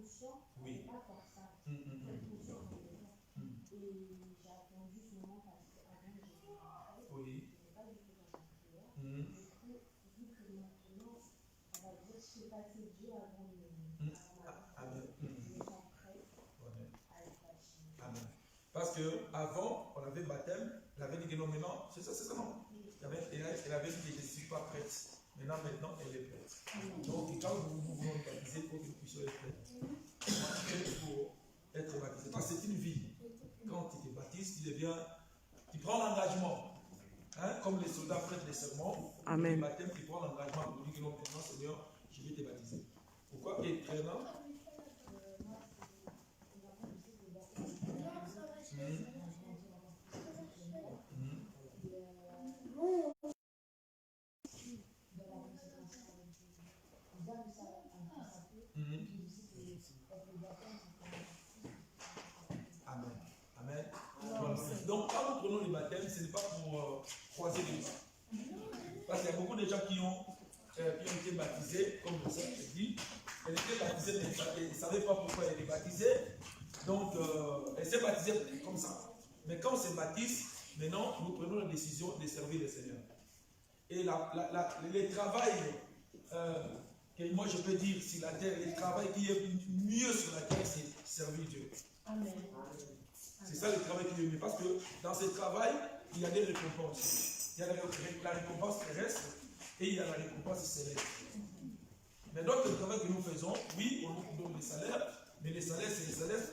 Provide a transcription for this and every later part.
conscient de Oui. ne pas faire ça. Mm, mm, Être mm. conscient de le faire. Mm. Et j'ai attendu ce moment parce qu'avant j'étais rentrée, Oui. je n'ai pas du tout dans la prière. Mm. Du coup, vu que maintenant, on va dire, je suis passé Dieu avant ma vie, Amen. je me sens prête Amen. à être baptisée. Amen. Parce qu'avant, on avait baptême, elle avait dit que non, mais non, c'est ça, non. Elle avait dit que je ne suis pas prête. Maintenant, elle est prête. Donc, quand vous voulez baptiser, il faut que vous puissiez être prête. Pour être baptisé. Parce que c'est une vie. Quand tu te baptises, tu prends l'engagement. Hein? Comme les soldats prêtent les serments, le baptême, tu prends l'engagement pour dire que non, maintenant, Seigneur, je vais te baptiser. Pourquoi? Et vraiment, Amen. Amen. Donc, quand nous prenons le baptême, ce n'est pas pour croiser les bras. Parce qu'il y a beaucoup de gens qui ont été baptisés, comme le Seigneur dit. Elle était baptisée, mais elle ne savait pas pourquoi elle est baptisée. Donc, elle s'est baptisée comme ça. Mais quand on se baptise, maintenant, nous prenons la décision de servir le Seigneur. Et le travail que moi je peux dire sur la terre, le travail qui est mieux sur la terre, c'est servir Dieu. Amen. C'est ça le travail qui est mieux. Parce que dans ce travail, il y a des récompenses. Il y a la récompense terrestre et il y a la récompense céleste. Mais donc, le travail que nous faisons, oui, on nous donne les salaires, mais les salaires, c'est les salaires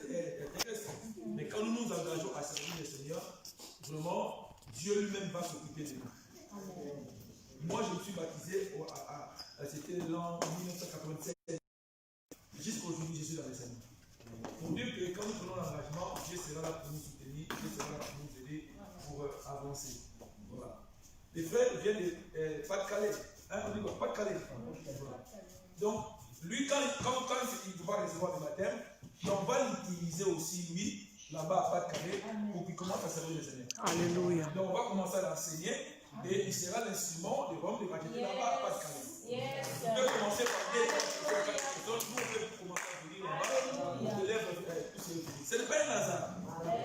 terrestres. Mais quand nous nous engageons à servir le Seigneur, vraiment, Dieu lui-même va s'occuper de nous. Amen. Moi, je me suis baptisé, c'était l'an 1987. Jusqu'aujourd'hui, je suis dans le Seigneur. Pour dire que quand nous prenons l'engagement, Dieu sera là pour nous soutenir, Dieu sera là pour nous aider, pour avancer. Voilà. Les frères viennent de Pas-de-Calais. Hein, on dit quoi? Pas-de-Calais. Voilà. Donc, lui, quand il va recevoir le baptême, on va l'utiliser aussi, lui, là-bas à Pas-de-Calais, pour qu'il commence à servir le Seigneur. Alléluia. Donc, on va commencer à l'enseigner et il sera l'instrument de Rome de Majesté là-bas à Pas-de-Calais. On peut commencer par des nous, on peut commencer à venir là-bas, on élève tous ces. Ce n'est pas un hasard.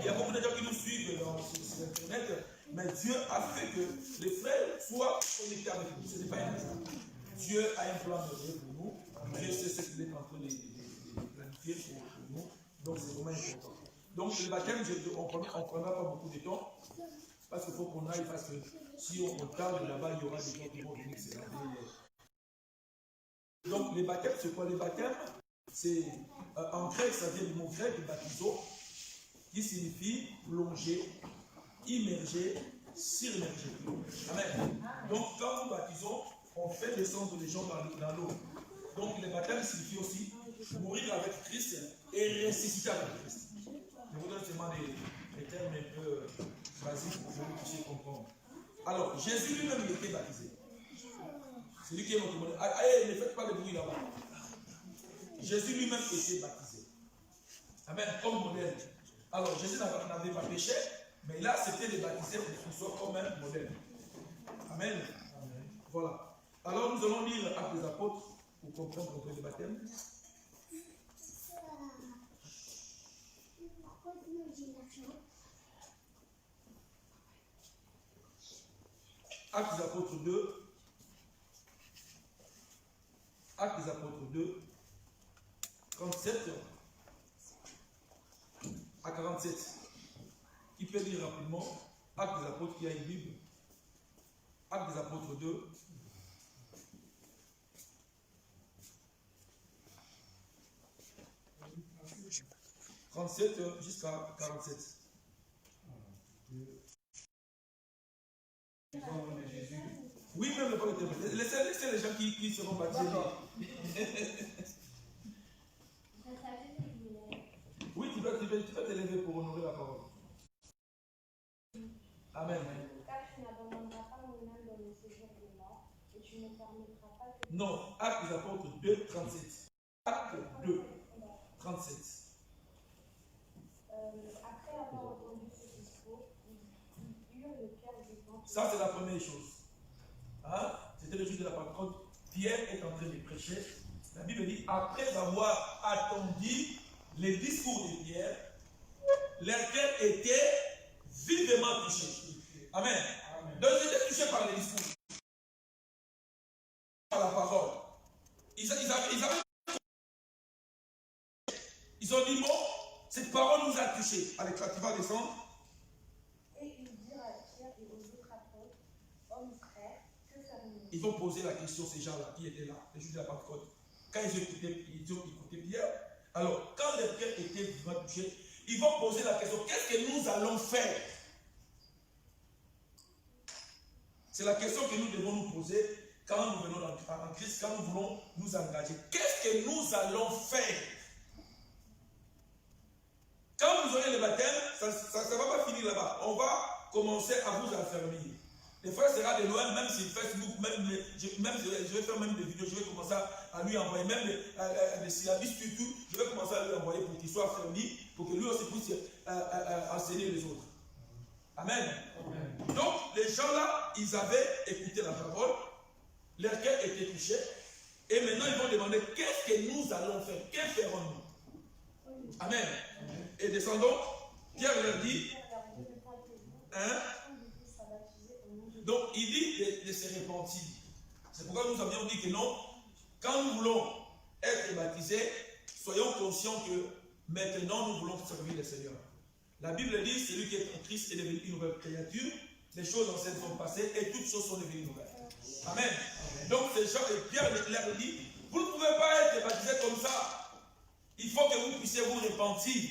Il y a beaucoup de gens qui nous suivent sur Internet, mais Dieu a fait que les frères soient connectés avec nous. Ce n'est pas un hasard. Dieu a un plan de pour nous. Dieu sait ce qu'il est en train de planifier pour nous. Donc c'est vraiment important. Donc le baptême, on ne prendra pas beaucoup de temps. Parce qu'il faut qu'on aille, parce que si on tarde là-bas, il y aura des gens qui vont venir se laver. Donc les baptêmes, c'est quoi les baptêmes? C'est en grec, ça vient du mot grec baptizo, qui signifie plonger, immerger, s'immerger. Amen. Donc quand nous baptisons, on fait descendre les gens dans l'eau. Donc le baptême signifie aussi mourir avec Christ et ressusciter avec Christ. Je vous donne seulement des termes un peu basiques pour que vous puissiez comprendre. Alors, Jésus lui-même il était baptisé. C'est lui qui est notre modèle. Ne faites pas de bruit là-bas. Jésus lui-même était baptisé. Amen, comme modèle. Alors, Jésus n'avait pas péché, mais il a accepté de baptiser pour qu'il soit comme un modèle. Amen. Voilà. Alors, nous allons lire Actes des Apôtres pour comprendre un peu le baptême. Actes des Apôtres 2. Actes des Apôtres 2, 37 à 47. Qui peut lire rapidement Actes des Apôtres qui a une Bible. Actes des Apôtres 2. « 37 jusqu'à 47. Oui, même le premier. Laissez les gens qui seront baptisés. Oui, tu peux te lever pour honorer la parole. Amen. Car tu n'abandonneras pas mon âme dans le séjour de mort, et tu ne permettras pas que... Non, Actes des Apôtres 2, 37. Actes 2, 37. Après avoir entendu ce discours, ils eurent le cœur vivant. Ça, c'est la première chose. Hein? C'était le jour de la Pentecôte. Pierre est en train de prêcher. La Bible dit, après avoir attendu les discours de Pierre, leur cœur était vivement touché. Amen. Donc ils étaient touchés par les discours, par la parole. Ils ont dit, bon, cette parole nous a touchés. Allez, tu vas descendre. Et ils dirent à Pierre et aux autres apôtres, hommes frères, que ferons-nous? Ils ont posé la question, ces gens-là qui étaient là, les juifs de la Pentecôte. Quand ils ont écouté Pierre, alors quand les cœurs étaient vivement touchés, ils vont poser la question, qu'est-ce que nous allons faire? C'est la question que nous devons nous poser quand nous venons en Christ, quand nous voulons nous engager. Qu'est-ce que nous allons faire? Quand vous aurez le baptême, ça ne va pas finir là-bas. On va commencer à vous affermir. Les frères sera de loin, même sur Facebook, je vais faire même des vidéos, je vais commencer à lui envoyer, même si la bise YouTube, je vais commencer à lui envoyer pour qu'il soit affermi, pour que lui aussi puisse enseigner les autres. Amen. Amen. Donc, les gens là, ils avaient écouté la parole, leur cœur était touché, et maintenant ils vont demander qu'est-ce que nous allons faire, que ferons-nous? Amen. Amen. Et descendons, Pierre leur dit, hein? Donc il dit de se repentir. C'est pourquoi nous avions dit que non, quand nous voulons être baptisés, soyons conscients que maintenant nous voulons servir le Seigneur. La Bible dit, celui qui est en Christ est devenu une nouvelle créature, les choses anciennes sont passées et toutes choses sont devenues nouvelles. Amen. Donc ces gens, et Pierre leur dit, vous ne pouvez pas être baptisés comme ça. Il faut que vous puissiez vous repentir.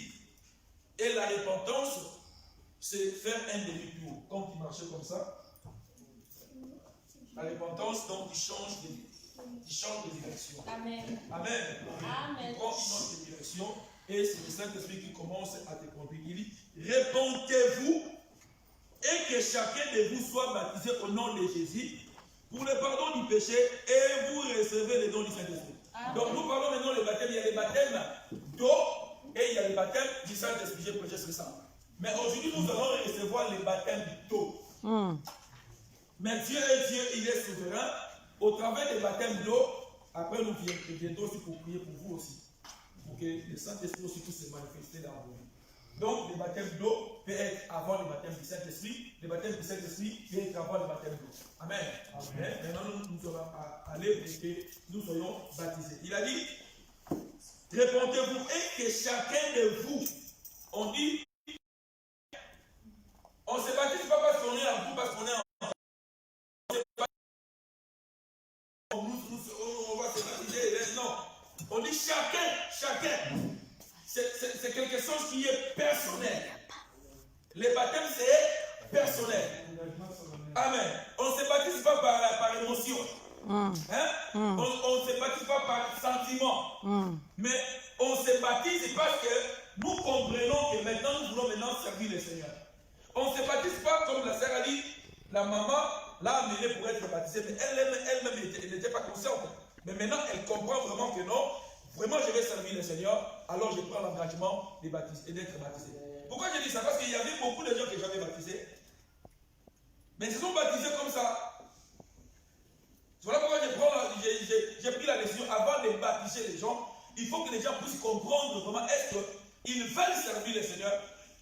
Et la repentance, c'est faire un demi-tour. Quand il marchait comme ça, la repentance, donc, il change de direction. Amen. Amen. Amen. Il prend une autre direction et c'est le Saint-Esprit qui commence à te conduire. Il dit, répentez-vous et que chacun de vous soit baptisé au nom de Jésus pour le pardon du péché et vous recevez le don du Saint-Esprit. Donc nous parlons maintenant du baptême. Il y a le baptême d'eau et il y a le baptême du Saint-Esprit. J'ai prêché sur ça. Mais aujourd'hui, nous allons recevoir le baptême d'eau. Mais Dieu est Dieu, il est souverain. Au travers des baptêmes d'eau, après nous viendrons aussi pour prier pour vous aussi. Pour que le Saint-Esprit aussi puisse se manifester dans vous. Donc, le baptême d'eau peut être avant le baptême du Saint-Esprit. Le baptême du Saint-Esprit peut être avant le baptême d'eau. Amen. Amen. Maintenant, nous allons aller pour que nous soyons baptisés. Il a dit, répondez-vous et que chacun de vous, on dit, on ne se baptise pas parce qu'on est en vous, parce qu'on est en on va se baptiser, non. On dit chacun. C'est quelque chose qui est personnel. Le baptême, c'est personnel. Amen. On ne se baptise pas par émotion. Hein? On ne se baptise pas par sentiment. Mais on se baptise parce que nous comprenons que maintenant, nous voulons maintenant servir le Seigneur. On ne se baptise pas comme la sœur a dit, la maman l'a amenée pour être baptisée, mais elle-même n'était pas consciente. Mais maintenant, elle comprend vraiment que non, vraiment je vais servir le Seigneur, alors je prends l'engagement d'être baptisé. Pourquoi je dis ça? Parce qu'il y avait beaucoup de gens que j'avais baptisés, mais ils se sont baptisés comme ça. Voilà pourquoi j'ai pris la décision, avant de baptiser les gens, il faut que les gens puissent comprendre vraiment, est-ce qu'ils veulent servir le Seigneur,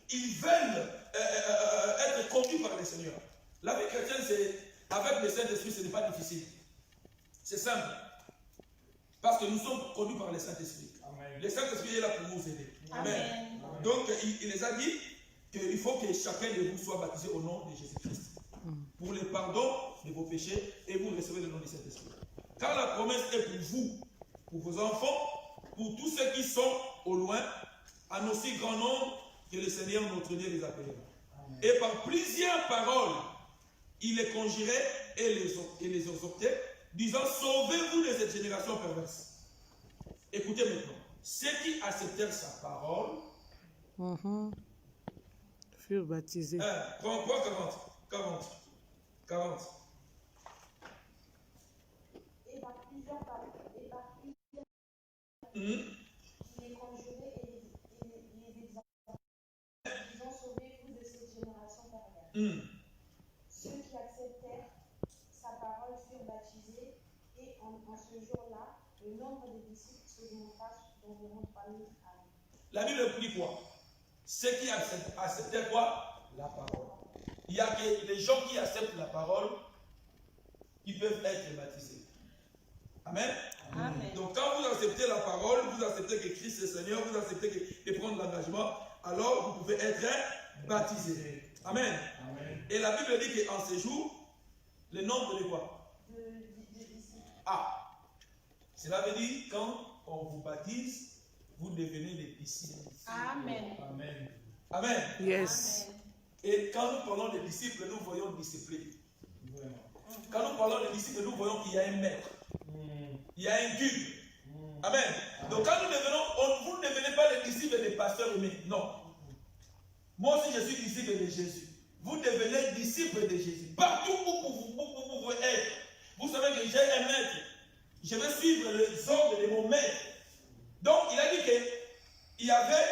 ils veulent être conduits par le Seigneur. La vie chrétienne, c'est, avec le Saint-Esprit, ce n'est pas difficile. C'est simple. Parce que nous sommes conduits par le Saint-Esprit. Le Saint-Esprit est là pour nous aider. Amen. Amen. Donc, il les a dit qu'il faut que chacun de vous soit baptisé au nom de Jésus-Christ. Pour le pardon de vos péchés, et vous recevez le nom du Saint-Esprit. Car la promesse est pour vous, pour vos enfants, pour tous ceux qui sont au loin, en aussi grand nombre que le Seigneur notre Dieu les appellera. Et par plusieurs paroles, il les conjurait et les exhortait, disant, sauvez-vous de cette génération perverse. Écoutez maintenant, ceux qui acceptèrent sa parole furent baptisés. Prends 40. Et par plusieurs il les conjurait et les exhortait, disant, sauvez-vous de cette génération perverse. Ceux qui acceptèrent sa parole furent baptisés, et en ce jour-là, Le nombre des disciples s'augmenta d'environ 3000 âmes. La Bible dit quoi? Ceux qui acceptaient quoi? La parole. Il n'y a que les gens qui acceptent la parole qui peuvent être baptisés. Amen. Amen. Donc quand vous acceptez la parole, vous acceptez que Christ est Seigneur, vous acceptez de prendre l'engagement, alors vous pouvez être baptisé. Amen. Amen. Et la Bible dit qu'en ces jours, le nombre de quoi? De disciples. Ah. Cela veut dire quand on vous baptise, vous devenez des disciples. Amen. Amen. Amen. Yes. Amen. Et quand nous parlons des disciples, nous voyons discipline. Quand nous parlons des disciples, nous voyons qu'il y a un maître. Il y a un guide. Amen. Donc quand nous devenons, vous ne devenez pas les disciples des pasteurs aimés. Non. Moi aussi je suis disciple de Jésus. Vous devenez disciples de Jésus. Partout où vous pouvez être. Vous savez que j'ai un maître. Je vais suivre les ordres de mon maître. Donc il a dit qu'il y avait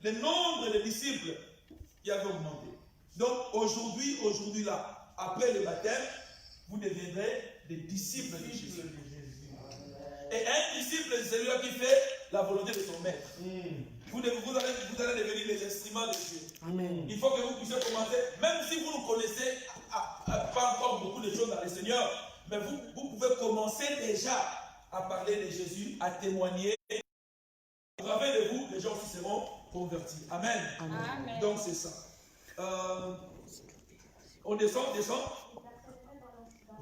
le nombre de disciples qui avait augmenté. Donc aujourd'hui là, après le baptême, vous deviendrez des disciples de Jésus. Et un disciple, c'est celui qui fait la volonté de son maître. Vous allez devenir les instruments de Dieu. Amen. Il faut que vous puissiez commencer, même si vous ne connaissez pas encore beaucoup de choses dans le Seigneur, mais vous pouvez commencer déjà à parler de Jésus, à témoigner. Au travers de vous, les gens aussi seront convertis. Amen. Amen. Donc c'est ça. On descend.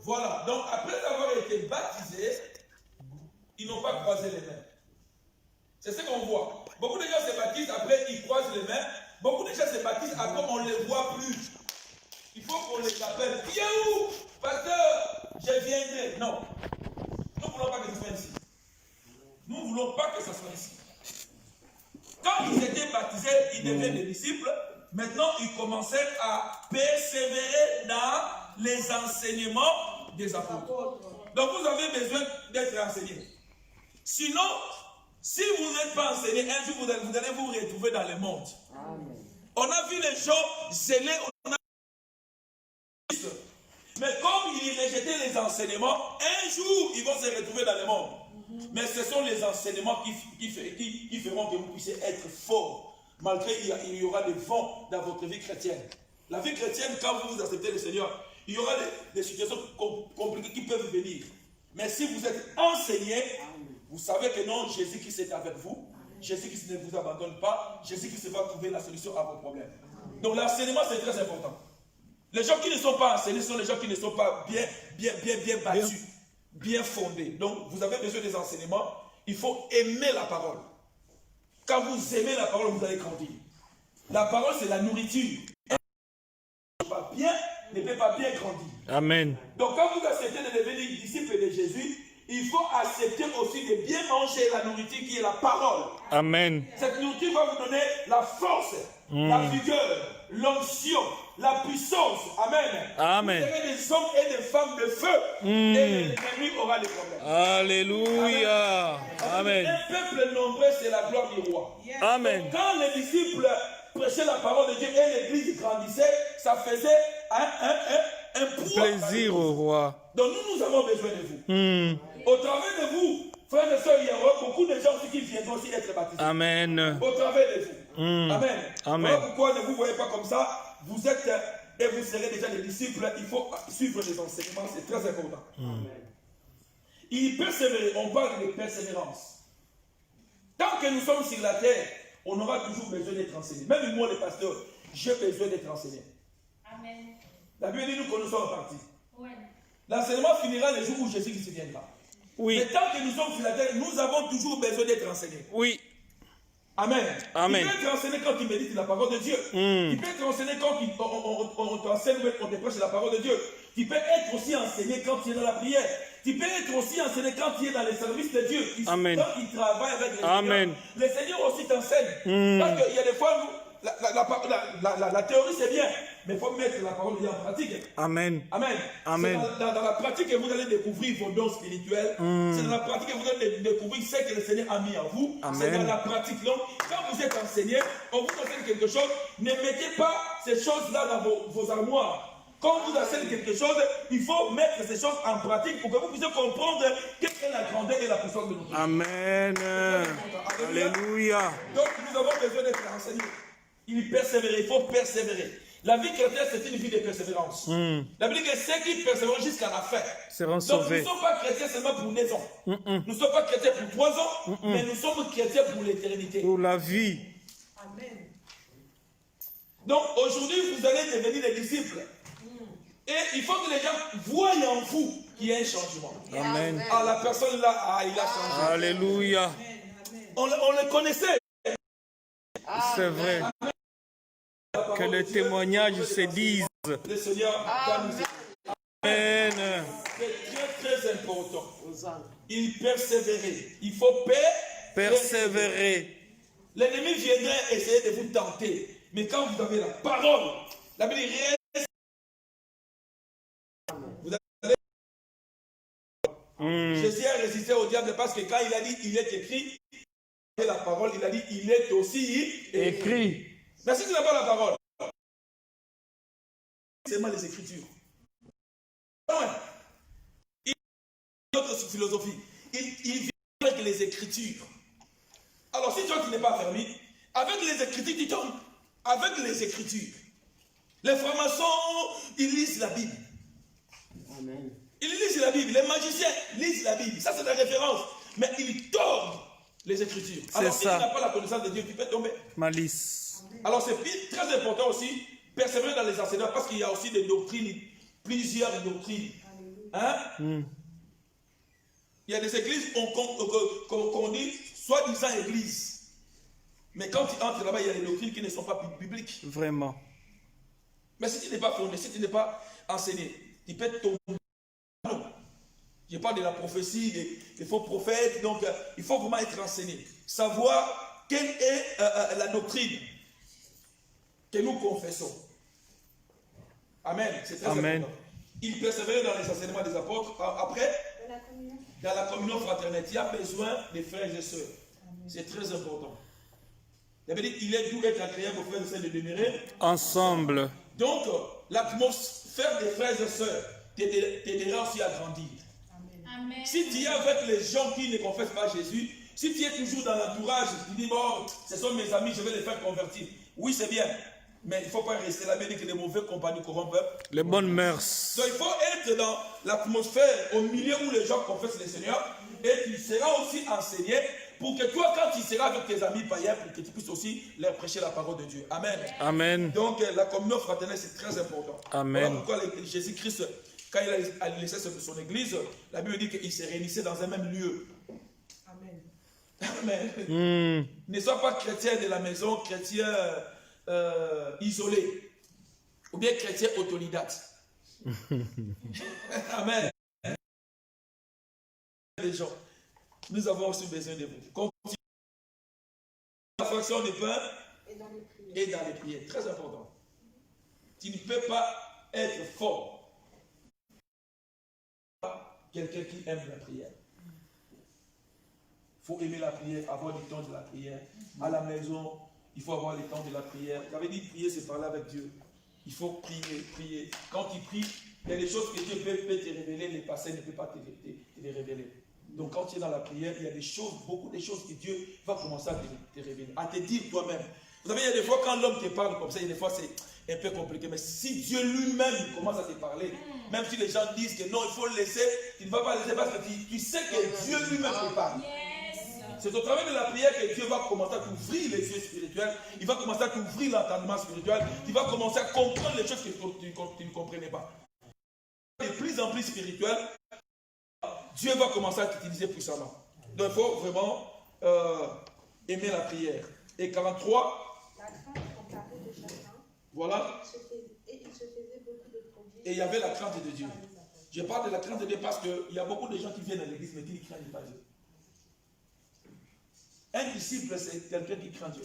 Voilà. Donc après avoir été baptisés, ils n'ont pas croisé les mains. C'est ce qu'on voit. Beaucoup de gens se baptisent, après ils croisent les mains. Beaucoup de gens se baptisent, après on ne les voit plus. Il faut qu'on les appelle. Qui est où? Pasteur, je viendrai. Non. Nous ne voulons pas que ce soit ici. Nous ne voulons pas que ce soit ici. Quand ils étaient baptisés, ils devenaient des disciples. Maintenant, ils commençaient à persévérer dans les enseignements des apôtres. Donc, vous avez besoin d'être enseigné. Sinon, si vous n'êtes pas enseigné, un jour, vous allez vous retrouver dans le monde. Amen. On a vu les gens zélés. Mais comme ils rejetaient les enseignements, un jour, ils vont se retrouver dans le monde. Mais ce sont les enseignements qui feront que vous puissiez être forts. Malgré il y aura des vents dans votre vie chrétienne. La vie chrétienne, quand vous acceptez le Seigneur, il y aura des situations compliquées qui peuvent venir. Mais si vous êtes enseigné, vous savez que non, Jésus-Christ est avec vous. Jésus-Christ ne vous abandonne pas. Jésus-Christ va trouver la solution à vos problèmes. Donc l'enseignement, c'est très important. Les gens qui ne sont pas enseignés sont les gens qui ne sont pas bien battus, bien fondés. Donc vous avez besoin des enseignements. Il faut aimer la parole. Quand vous aimez la parole, vous allez grandir. La parole, c'est la nourriture. Ne peut pas bien grandir. Amen. Donc quand vous acceptez de devenir disciple de Jésus, il faut accepter aussi de bien manger la nourriture qui est la parole. Amen. Cette nourriture va vous donner la force, la vigueur, l'onction, la puissance. Amen. Amen. Vous serez des hommes et des femmes de feu. Et l'ennemi aura des problèmes. Alléluia. Amen. Un peuple nombreux, c'est la gloire du roi. Amen. Donc, quand les disciples prêchaient la parole de Dieu et l'église grandissait, ça faisait un poids. Plaisir au roi. Donc nous avons besoin de vous. Au travers de vous, frères et sœurs, il y aura beaucoup de gens qui viendront aussi être baptisés. Amen. Au travers de vous. Amen. Amen. Voilà pourquoi ne vous voyez pas comme ça. Vous êtes et vous serez déjà des disciples. Il faut suivre les enseignements, c'est très important. Il persévérer, on parle de persévérance. Tant que nous sommes sur la terre, on aura toujours besoin d'être enseigné. Même moi, le pasteur, j'ai besoin d'être enseigné. Amen. La Bible dit nous connaissons en partie. Ouais. L'enseignement finira le jour où Jésus-Christ viendra. Oui. Mais tant que nous sommes sur la terre, nous avons toujours besoin d'être enseignés. Oui. Amen. Amen. Tu peux être enseigné quand tu médites la parole de Dieu. Tu peux être enseigné quand on t'enseigne, on te prêche la parole de Dieu. Tu peux être aussi enseigné quand tu es dans la prière. Tu peux être aussi enseigné quand tu es dans les services de Dieu. Amen. Quand il travaille avec les Amen. Seigneurs. Les Seigneurs aussi t'enseignent. Parce qu'il y a des fois, la théorie c'est bien, mais il faut mettre la parole de Dieu en pratique. Amen. Amen. Amen. C'est dans la pratique que vous allez découvrir vos dons spirituels. C'est dans la pratique que vous allez découvrir ce que le Seigneur a mis en vous. C'est dans la pratique. Donc, quand vous êtes enseigné, on vous enseigne quelque chose, ne mettez pas ces choses-là dans vos armoires. Quand vous enseignez quelque chose, il faut mettre ces choses en pratique pour que vous puissiez comprendre quelle est la grandeur et la puissance de notre Dieu. Amen. Alléluia. Donc nous avons besoin d'être enseignés. Il persévérer, il faut persévérer. La vie chrétienne, c'est une vie de persévérance. La Bible dit que ceux qui persévèrent jusqu'à la fin. Seront Donc sauvés. nous ne sommes pas chrétiens seulement pour 9 ans. Nous ne sommes pas chrétiens pour 3 ans, mais nous sommes chrétiens pour l'éternité. Pour la vie. Amen. Donc aujourd'hui, vous allez devenir des disciples. Et il faut que les gens voient en vous qu'il y a un changement. Amen. Ah, la personne là, il a changé. Alléluia. On le connaissait. C'est vrai. Que les témoignages se disent. Le Seigneur va nous aider. Amen. C'est très, très important. Il persévérait. Il faut Persévérer. L'ennemi viendrait essayer de vous tenter. Mais quand vous avez la parole, la Bible dit, Jésus a résisté au diable parce que quand il a dit il est écrit, la parole, il a dit il est aussi Écrit. Mais si tu n'as pas la parole, c'est seulement les Écritures. Il y a une autre philosophie. Il vient avec les Écritures. Alors si toi tu n'es pas fermé, avec les Écritures tu tombes. Avec les Écritures. Les francs-maçons, ils lisent la Bible. Amen. Ils lisent la Bible. Les magiciens lisent la Bible. Ça c'est la référence. Mais ils tordent les Écritures. Alors si tu n'as pas la connaissance de Dieu, tu peux tomber. Malice. Alors c'est très important aussi, persévérer dans les enseignements, parce qu'il y a aussi des doctrines, plusieurs doctrines. Hein? Il y a des églises qu'on dit soi-disant église. Mais quand tu entres là-bas, il y a des doctrines qui ne sont pas bibliques. Vraiment. Mais si tu n'es pas fondé, si tu n'es pas enseigné, tu peux tomber. Je parle de la prophétie, des faux prophètes, donc il faut vraiment être enseigné. Savoir quelle est la doctrine que nous confessons. Amen. C'est très important. Il persévérait dans les enseignements des apôtres. Après, dans la communion fraternelle, il y a besoin des frères et sœurs. C'est très important. Il avait dit qu'il est doux être agréable aux frères et sœurs de demeurer ensemble. Donc, l'atmosphère des frères et sœurs t'aidera aussi à grandir. Amen. Si tu es avec les gens qui ne confessent pas Jésus, si tu es toujours dans l'entourage, tu dis, bon, ce sont mes amis, je vais les faire convertir. Oui, c'est bien. Mais il ne faut pas rester là, mais que les mauvais compagnons corrompent. Les bonnes mœurs. Donc il faut être dans l'atmosphère, au milieu où les gens confessent le Seigneur, et tu seras aussi enseigné pour que toi, quand tu seras avec tes amis païens, pour que tu puisses aussi leur prêcher la parole de Dieu. Amen. Amen. Donc la communion fraternelle, c'est très important. Amen. Voilà pourquoi Jésus-Christ, quand il a laissé son église, la Bible dit qu'il se réunissait dans un même lieu. Amen. Amen. Ne sois pas chrétien de la maison, chrétien isolé, ou bien chrétien autodidacte. Amen. Les gens, nous avons aussi besoin de vous. Continuez la fraction de pain et dans les prières. Très important. Tu ne peux pas être fort. Quelqu'un qui aime la prière. Il faut aimer la prière, avoir du temps de la prière. À la maison, il faut avoir le temps de la prière. J'avais dit prier, c'est parler avec Dieu. Il faut prier, prier. Quand tu pries, il y a des choses que Dieu peut te révéler, les passés ne peuvent pas te les révéler. Donc quand tu es dans la prière, il y a des choses, beaucoup de choses que Dieu va commencer à te révéler, à te dire toi-même. Vous savez, il y a des fois quand l'homme te parle comme ça, il y a des fois c'est un peu compliqué. Mais si Dieu lui-même commence à te parler, même si les gens disent que non, il faut le laisser, tu ne vas pas le laisser parce que tu sais que Dieu lui-même te parle. C'est au travers de la prière que Dieu va commencer à t'ouvrir les yeux spirituels. Il va commencer à t'ouvrir l'entendement spirituel. Tu vas commencer à comprendre les choses que tu ne comprenais pas. De plus en plus spirituel, Dieu va commencer à t'utiliser puissamment. Donc il faut vraiment aimer la prière. Et 43. La crainte emparée de chacun. Voilà. Et il se faisait beaucoup de produits. Et il y avait la crainte de Dieu. Je parle de la crainte de Dieu parce qu'il y a beaucoup de gens qui viennent à l'église mais qui ne craignent pas Dieu. Un disciple, c'est quelqu'un qui craint Dieu.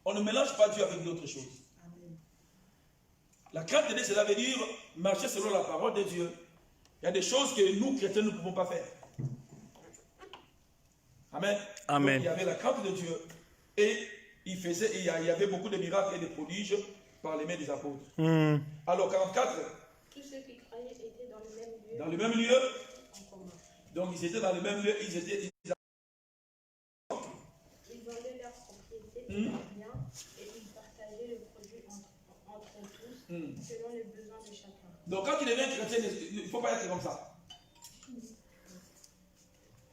On ne mélange pas Dieu avec d'autres choses. La crainte de Dieu, cela veut dire marcher selon la parole de Dieu. Il y a des choses que nous, chrétiens, nous ne pouvons pas faire. Amen. Amen. Donc, il y avait la crainte de Dieu. Et il y avait beaucoup de miracles et de prodiges par les mains des apôtres. Hmm. Alors 44, Tous ceux qui croyaient étaient dans le même lieu. dans le même lieu, En commun. donc ils étaient dans le même lieu, ils Ils vendaient leurs propriétés et leurs biens et ils partageaient le produit entre tous selon les besoins de chacun. Donc quand tu deviens chrétien, il ne faut pas être comme ça.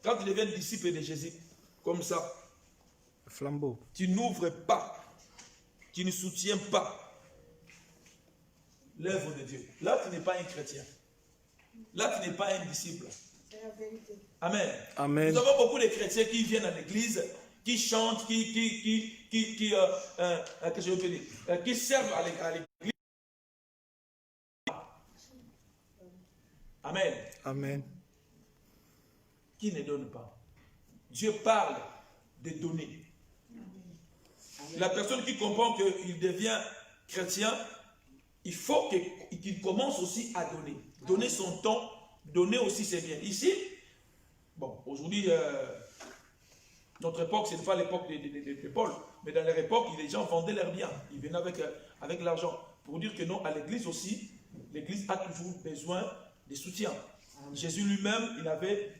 Quand tu deviens disciple de Jésus, comme ça, Flambeau. tu n'ouvres pas, tu ne soutiens pas l'œuvre de Dieu. Là, tu n'es pas un chrétien. Là, tu n'es pas un disciple. C'est la vérité. Amen. Amen. Nous avons beaucoup de chrétiens qui viennent à l'église, qui chantent, qu'est-ce que je peux dire, qui servent à l'église. Amen. Amen. Qui ne donne pas. Dieu parle de donner. La personne qui comprend qu'il devient chrétien, il faut qu'il commence aussi à donner. Donner son temps, donner aussi ses biens. Ici, bon, aujourd'hui, notre époque, ce n'est pas l'époque de Paul, mais dans leur époque, les gens vendaient leurs biens. Ils venaient avec l'argent. Pour dire que non, à l'église aussi, l'église a toujours besoin de soutien. Jésus lui-même, il avait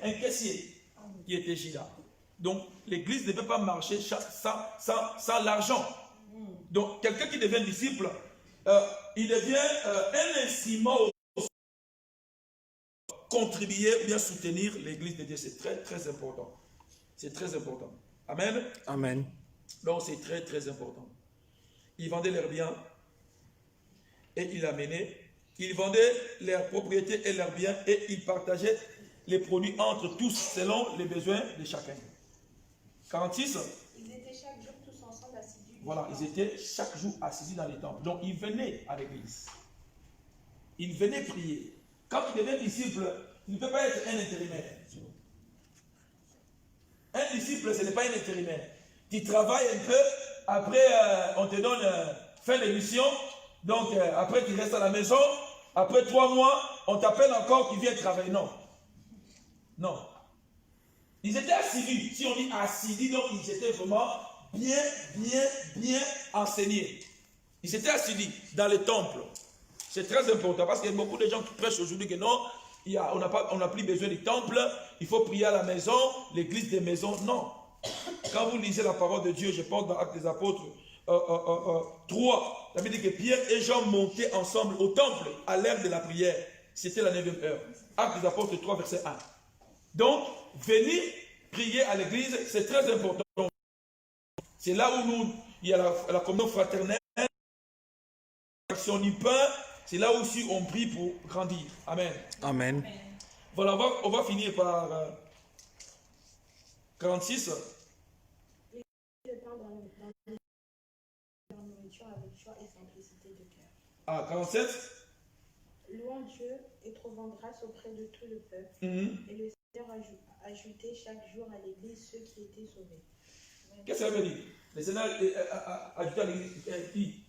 un caissier qui était Gila. Donc, l'église ne peut pas marcher sans l'argent. Donc, quelqu'un qui devient disciple, il devient un instrument pour contribuer ou bien soutenir l'église de Dieu. C'est très, très important. C'est très important. Amen. Amen. Donc, c'est très, très important. Ils vendaient leurs biens et ils l'amenaient. Ils vendaient leurs propriétés et leurs biens et ils partageaient les produits entre tous selon les besoins de chacun. 46. Ils étaient chaque jour tous ensemble assidus. Voilà, ils étaient chaque jour assis dans les temples. Donc, ils venaient à l'église. Ils venaient prier. Quand tu deviens disciple, tu ne peux pas être un intérimaire. Un disciple, ce n'est pas un intérimaire. Tu travailles un peu, après on te donne fin de mission, donc après tu restes à la maison, après 3 mois, on t'appelle encore, tu viens travailler. Non. Non. Ils étaient assidus. Si on dit assidus, donc ils étaient vraiment bien enseignés. Ils étaient assidus dans les temples. C'est très important parce qu'il y a beaucoup de gens qui prêchent aujourd'hui que non, on n'a plus besoin du temple, il faut prier à la maison, l'église des maisons. Non. Quand vous lisez la parole de Dieu, je pense dans Actes des Apôtres 3, ça veut dire que Pierre et Jean montaient ensemble au temple à l'heure de la prière. C'était la 9e heure. Actes des Apôtres 3, verset 1. Donc, venir prier à l'église, c'est très important. C'est là où il y a la communion fraternelle, l'action du pain, c'est là aussi on prie pour grandir. Amen. Amen. Voilà, on va finir par 46. Le pain dans leur nourriture avec joie et simplicité de cœur. À 47. Louant Dieu et trouvant grâce auprès de tout le peuple. Et le Seigneur ajoutait chaque jour à l'église ceux qui étaient sauvés. Qu'est-ce que ça veut dire? Le Seigneur ajoutait à l'église qui?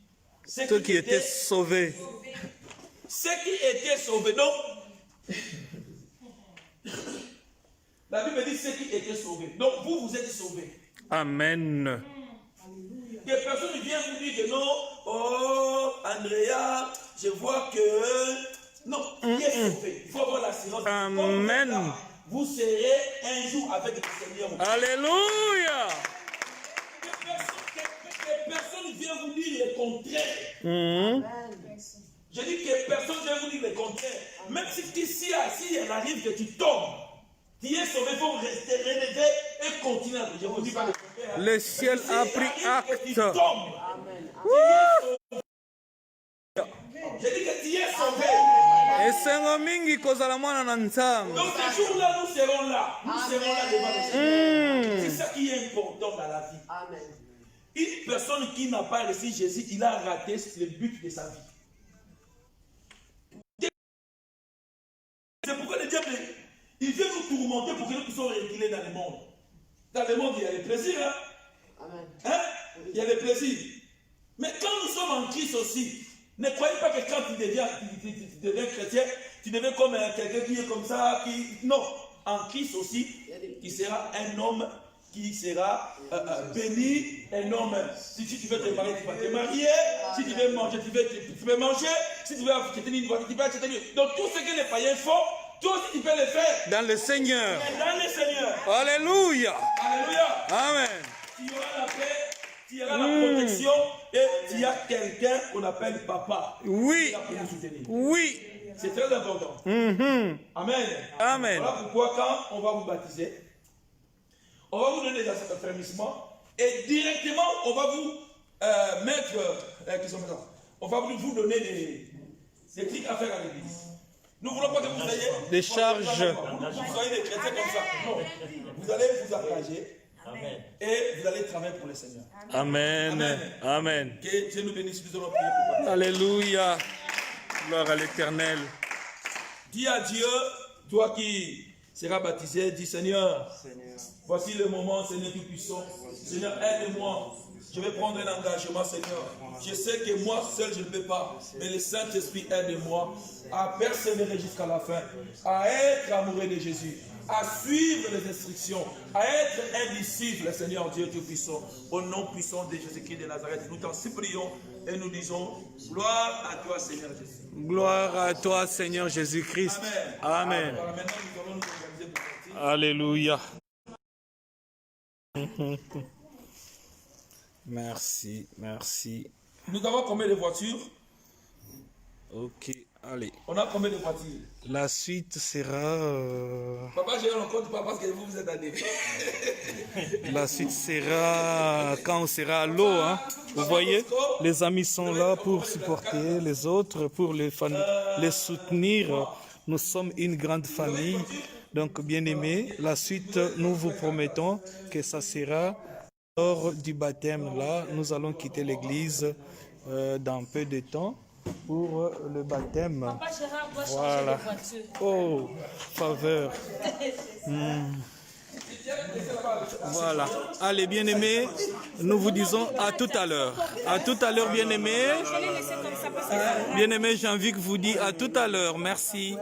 Ceux qui étaient sauvés. Ceux qui étaient sauvés. Donc, la Bible dit ceux qui étaient sauvés. Donc, vous êtes sauvés. Amen. Que personne ne vienne vous dire que non, oh, Andrea, je vois que... Non, qui est sauvé? Il faut avoir l'assurance. Amen. Vous serez un jour avec le Seigneur. Alléluia. Que personne ne vienne vous dire le contraire. Je dis que personne ne vient vous dire le contraire. Même si il arrive que tu tombes, tu es sauvé, il faut rester relevé et continuer. Je ne vous dis pas le contraire. Le ciel a pris Que tu acte. tombes, je dis que tu es sauvé. Esengo mingi kozala mwana na nzambe. Donc ce jour-là, nous serons là. Nous serons là devant le Seigneur. C'est ça qui est important dans la vie. Amen. Une personne qui n'a pas reçu Jésus, il a raté le but de sa vie. C'est pourquoi le diable, il veut nous tourmenter pour que nous puissions reculer dans le monde. Dans le monde, il y a les plaisirs. Hein? Amen. Hein? Il y a les plaisirs. Mais quand nous sommes en Christ aussi, ne croyez pas que quand tu deviens chrétien, tu deviens comme quelqu'un qui est comme ça. Non. En Christ aussi, il sera un homme qui sera béni et non même. Si tu veux te marier, tu vas te marier. Si tu veux manger, tu peux manger. Si tu veux acheter une voiture, tu peux acheter une voiture. Donc tout ce que les païens font, toi aussi tu peux le faire. Dans le Seigneur. Dans le Seigneur. Alléluia. Alléluia. Amen. Tu auras la paix, tu auras la protection et tu as quelqu'un qu'on appelle papa. Oui. Qui va pour nous soutenir. Oui. C'est très important. Mhm. Amen. Amen. Voilà pourquoi quand on va vous baptiser, on va vous donner des affermissements et directement on va vous mettre, on va vous donner des trucs à faire à l'église. Nous ne voulons pas que vous soyez des charges. Vous soyez des chrétiens comme ça. Non. Vous allez vous engager et vous allez travailler pour le Seigneur. Amen. Amen. Que Dieu nous bénisse, nous allons prier pour vous. Alléluia. Gloire à l'Éternel. Dis à Dieu, toi qui seras baptisé, dis Seigneur, voici le moment, Seigneur Tout-Puissant. Seigneur, aide-moi. Je vais prendre un engagement, Seigneur. Je sais que moi seul, je ne peux pas. Mais le Saint-Esprit aide-moi à persévérer jusqu'à la fin, à être amoureux de Jésus, à suivre les instructions, à être un disciple, Seigneur Dieu Tout-Puissant. Au nom puissant de Jésus-Christ de Nazareth, nous t'en supplions et nous disons, gloire à toi, Seigneur Jésus. Gloire à toi, Seigneur Jésus-Christ. Amen. Alors maintenant, nous allons nous organiser pour partir. Alléluia. Merci, merci. Nous avons combien de voitures? Ok, allez. On a combien de voitures? La suite sera... Papa, je ne compte pas parce que vous êtes allé. La suite sera quand on sera à l'eau. Hein. Vous voyez, les amis sont là pour supporter les autres, pour les soutenir. Nous sommes une grande famille. Donc, bien aimés, la suite, nous vous promettons que ça sera lors du baptême. Là, nous allons quitter l'église dans peu de temps pour le baptême. Papa Gérard doit changer Voilà. de voiture. Oh, faveur. Voilà. Allez, bien-aimés, nous vous disons à tout à l'heure. À tout à l'heure, bien-aimés. Je l'ai laissé comme ça parce que... Bien-aimés, j'ai envie que vous dites à tout à l'heure. Merci.